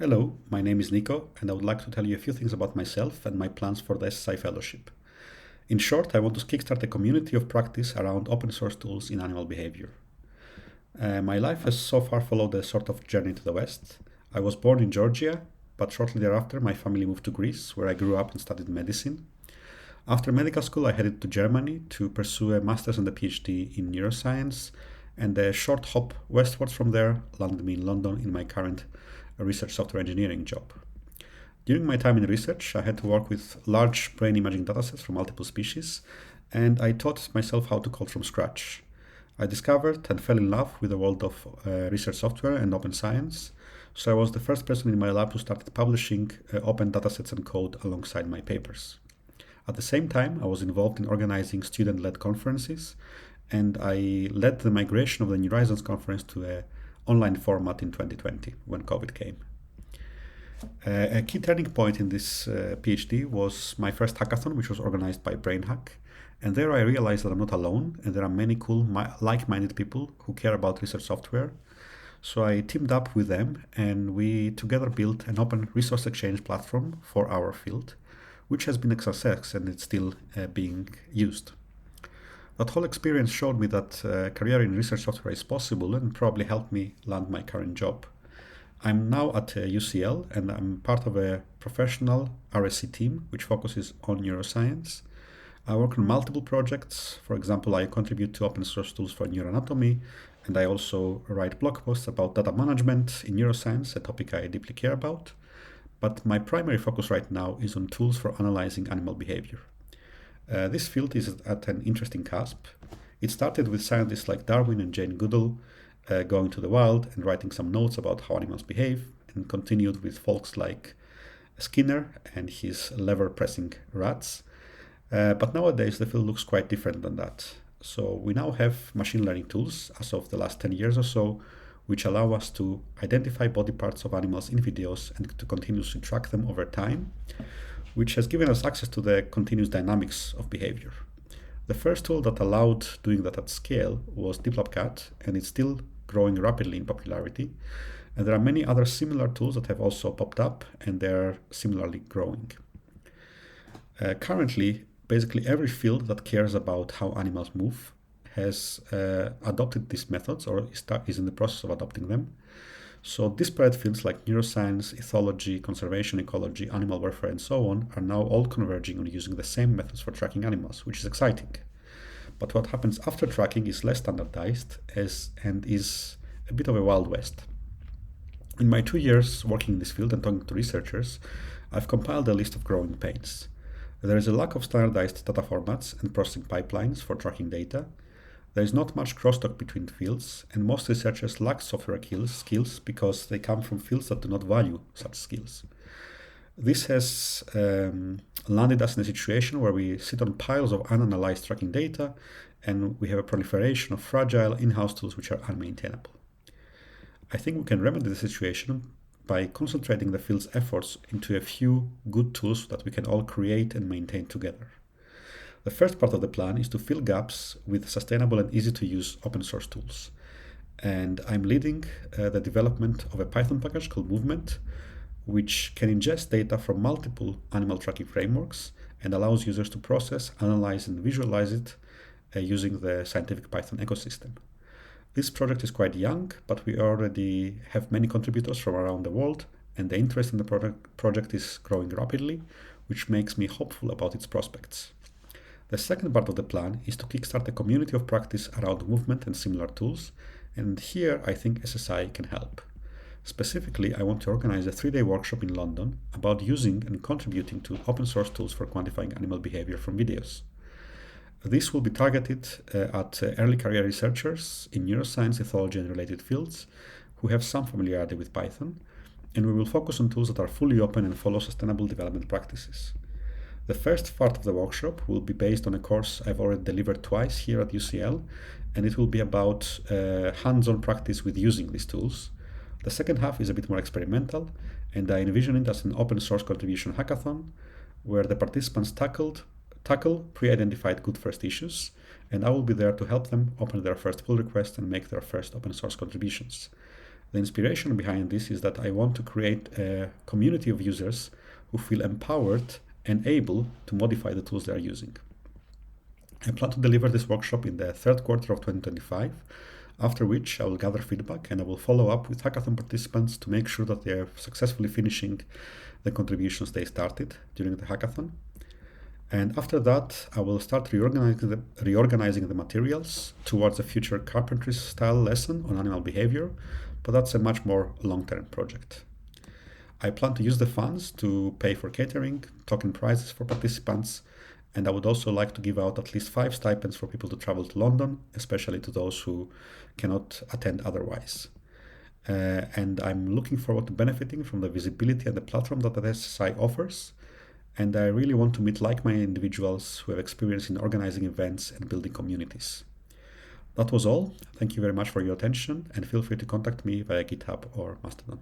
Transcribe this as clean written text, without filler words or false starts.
Hello, my name is Niko, and I would like to tell you a few things about myself and my plans for the SSI Fellowship. In short, I want to kickstart a community of practice around open source tools in animal behavior. My life has so far followed a sort of journey to the West. I was born in Georgia, but shortly thereafter, my family moved to Greece, where I grew up and studied medicine. After medical school, I headed to Germany to pursue a master's and a PhD in neuroscience, and a short hop westwards from there landed me in London in my current research software engineering job. During my time in research, I had to work with large brain imaging datasets from multiple species, and I taught myself how to code from scratch. I discovered and fell in love with the world of research software and open science, so I was the first person in my lab who started publishing open datasets and code alongside my papers. At the same time, I was involved in organizing student-led conferences, and I led the migration of the New Horizons conference to an online format in 2020 when COVID came. A key turning point in this PhD was my first hackathon, which was organized by BrainHack. And there I realized that I'm not alone, and there are many cool, like-minded people who care about research software. So I teamed up with them, and we together built an open resource exchange platform for our field, which has been a success and it's still being used. That whole experience showed me that a career in research software is possible and probably helped me land my current job. I'm now at UCL and I'm part of a professional RSC team which focuses on neuroscience. I work on multiple projects. For example, I contribute to open source tools for neuroanatomy, and I also write blog posts about data management in neuroscience, a topic I deeply care about. But my primary focus right now is on tools for analyzing animal behavior. This field is at an interesting cusp. It started with scientists like Darwin and Jane Goodall going to the wild and writing some notes about how animals behave, and continued with folks like Skinner and his lever-pressing rats. But nowadays the field looks quite different than that. So we now have machine learning tools as of the last 10 years or so, which allow us to identify body parts of animals in videos and to continuously track them over time, which has given us access to the continuous dynamics of behavior. The first tool that allowed doing that at scale was DeepLabCat, and it's still growing rapidly in popularity. And there are many other similar tools that have also popped up, and they're similarly growing. Currently, basically every field that cares about how animals move has adopted these methods or is in the process of adopting them. So disparate fields like neuroscience, ethology, conservation ecology, animal welfare, and so on are now all converging on using the same methods for tracking animals, which is exciting. But what happens after tracking is less standardized and is a bit of a wild west. In my 2 years working in this field and talking to researchers, I've compiled a list of growing pains. There is a lack of standardized data formats and processing pipelines for tracking data. There is not much crosstalk between fields, and most researchers lack software skills because they come from fields that do not value such skills. This has landed us in a situation where we sit on piles of unanalyzed tracking data, and we have a proliferation of fragile in-house tools which are unmaintainable. I think we can remedy the situation by concentrating the field's efforts into a few good tools that we can all create and maintain together. The first part of the plan is to fill gaps with sustainable and easy to use open source tools. And I'm leading the development of a Python package called Movement, which can ingest data from multiple animal tracking frameworks and allows users to process, analyze, and visualize it using the scientific Python ecosystem. This project is quite young, but we already have many contributors from around the world, and the interest in the project is growing rapidly, which makes me hopeful about its prospects. The second part of the plan is to kickstart a community of practice around movement and similar tools, and here I think SSI can help. Specifically, I want to organize a 3-day workshop in London about using and contributing to open source tools for quantifying animal behavior from videos. This will be targeted at early career researchers in neuroscience, ethology, and related fields who have some familiarity with Python, and we will focus on tools that are fully open and follow sustainable development practices. The first part of the workshop will be based on a course I've already delivered twice here at UCL, and it will be about hands-on practice with using these tools. The second half is a bit more experimental, and I envision it as an open source contribution hackathon where the participants tackle pre-identified good first issues, and I will be there to help them open their first pull request and make their first open source contributions. The inspiration behind this is that I want to create a community of users who feel empowered and able to modify the tools they are using. I plan to deliver this workshop in the third quarter of 2025, after which I will gather feedback and I will follow up with hackathon participants to make sure that they are successfully finishing the contributions they started during the hackathon. And after that, I will start reorganizing the materials towards a future carpentry style lesson on animal behavior, but that's a much more long-term project. I plan to use the funds to pay for catering, token prizes for participants, and I would also like to give out at least 5 stipends for people to travel to London, especially to those who cannot attend otherwise. And I'm looking forward to benefiting from the visibility and the platform that the SSI offers. And I really want to meet like-minded individuals who have experience in organizing events and building communities. That was all. Thank you very much for your attention, and feel free to contact me via GitHub or Mastodon.